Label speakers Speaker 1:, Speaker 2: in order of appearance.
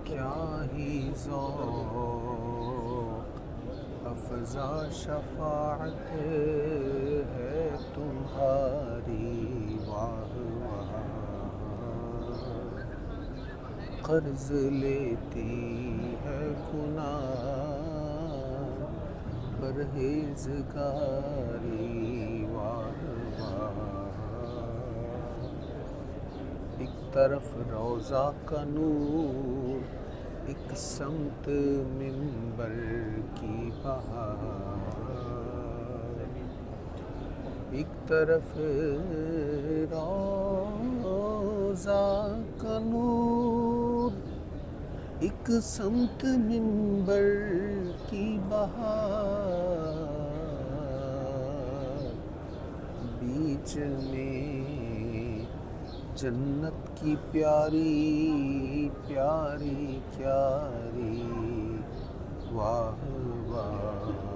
Speaker 1: کیا ہی ذوق افزا شفاعت ہے تمہاری، واہ واہ قرض لیتی ہے گناہ پرہیزگاری، واہ واہ ایک طرف روضہ کا نور، ایک سمت منبر کی بہار، ایک طرف روضہ کا نور، ایک سمت منبر کی بہار، بیچ میں جنت کی پیاری پیاری کیاری، واہ واہ